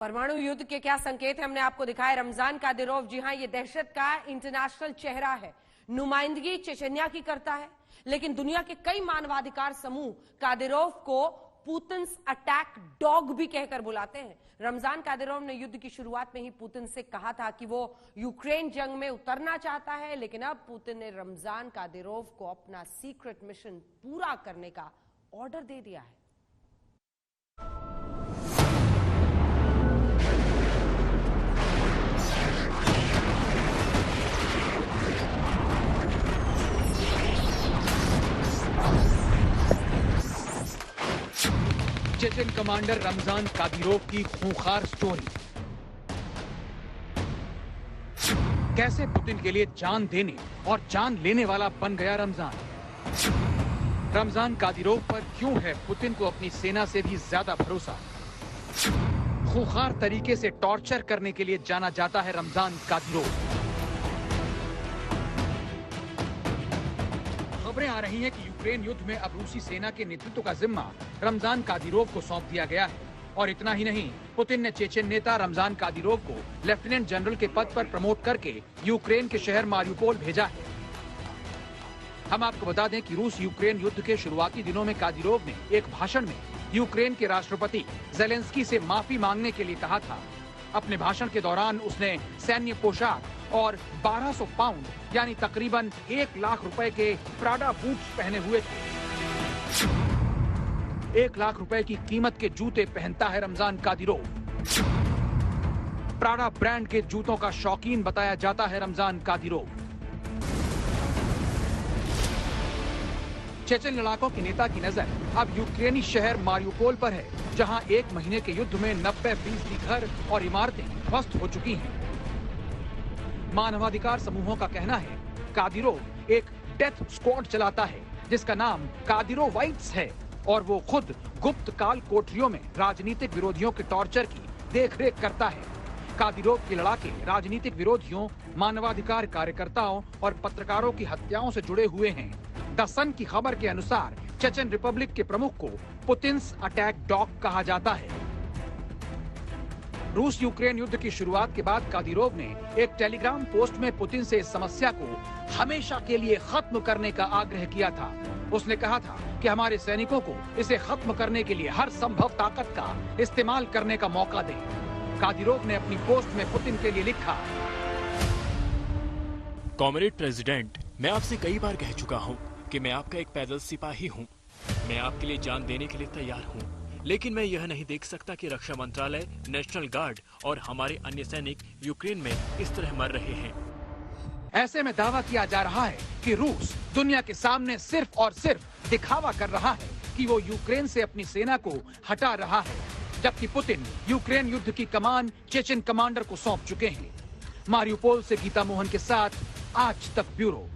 परमाणु युद्ध के क्या संकेत है हमने आपको दिखाया। रमजान कादिरोव, जी हां, ये दहशत का इंटरनेशनल चेहरा है। नुमाइंदगी चेचन्या की करता है, लेकिन दुनिया के कई मानवाधिकार समूह कादिरोव को पुतिन्स अटैक डॉग भी कहकर बुलाते हैं। रमजान कादिरोव ने युद्ध की शुरुआत में ही पुतिन से कहा था कि वो यूक्रेन जंग में उतरना चाहता है, लेकिन अब पुतिन ने रमजान कादिरोव को अपना सीक्रेट मिशन पूरा करने का ऑर्डर दे दिया है। चेचन कमांडर रमजान कादिरोव की खूंखार स्टोरी। कैसे पुतिन के लिए जान देने और जान लेने वाला बन गया रमजान। रमजान कादिरोव पर क्यों है पुतिन को अपनी सेना से भी ज्यादा भरोसा। खूंखार तरीके से टॉर्चर करने के लिए जाना जाता है रमजान कादिरोव। खबरें आ रही हैं कि यूक्रेन युद्ध में अब रूसी सेना के नेतृत्व का जिम्मा रमजान कादिरोव को सौंप दिया गया है। और इतना ही नहीं, पुतिन ने चेचन नेता रमजान कादिरोव को लेफ्टिनेंट जनरल के पद पर प्रमोट करके यूक्रेन के शहर मारियुपोल भेजा है। हम आपको बता दें कि रूस यूक्रेन युद्ध के शुरुआती दिनों में कादिरोव ने एक भाषण में यूक्रेन के राष्ट्रपति जेलेंस्की से माफी मांगने के लिए कहा था। अपने भाषण के दौरान उसने सैन्य पोशाक और 1200 पाउंड यानी तकरीबन 1 लाख रुपए के प्राडा बूट्स पहने हुए थे। 1 लाख रुपए की कीमत के जूते पहनता है रमजान कादिरोव। प्राडा ब्रांड के जूतों का शौकीन बताया जाता है रमजान कादिरोव। चेचन लड़ाकों के नेता की नजर अब यूक्रेनी शहर मारियुपोल पर है, जहां 1 महीने के युद्ध में 90% घर और इमारतें ध्वस्त हो चुकी हैं। मानवाधिकार समूहों का कहना है कादिरोव एक डेथ स्क्वाड चलाता है, जिसका नाम कादिरोवाइट्स है, और वो खुद गुप्त काल कोठरियों में राजनीतिक विरोधियों के टॉर्चर की देखरेख करता है। कादिरोव के लड़ाके राजनीतिक विरोधियों, मानवाधिकार कार्यकर्ताओं और पत्रकारों की हत्याओं से जुड़े हुए हैं। द सन की खबर के अनुसार चेचन रिपब्लिक के प्रमुख को पुतिन्स अटैक डॉग कहा जाता है। रूस यूक्रेन युद्ध की शुरुआत के बाद कादिरोव ने एक टेलीग्राम पोस्ट में पुतिन से इस समस्या को हमेशा के लिए खत्म करने का आग्रह किया था। उसने कहा था कि हमारे सैनिकों को इसे खत्म करने के लिए हर संभव ताकत का इस्तेमाल करने का मौका दें। कादिरोव ने अपनी पोस्ट में पुतिन के लिए लिखा, कॉमरेड प्रेसिडेंट, मैं आपसे कई बार कह चुका हूं कि मैं आपका एक पैदल सिपाही हूं। मैं आपके लिए जान देने के लिए तैयार हूं, लेकिन मैं यह नहीं देख सकता कि रक्षा मंत्रालय, नेशनल गार्ड और हमारे अन्य सैनिक यूक्रेन में इस तरह मर रहे हैं। ऐसे में दावा किया जा रहा है कि रूस दुनिया के सामने सिर्फ और सिर्फ दिखावा कर रहा है कि वो यूक्रेन से अपनी सेना को हटा रहा है, जबकि पुतिन यूक्रेन युद्ध की कमान चेचन कमांडर को सौंप चुके हैं। मारियुपोल से गीता मोहन के साथ आज तक ब्यूरो।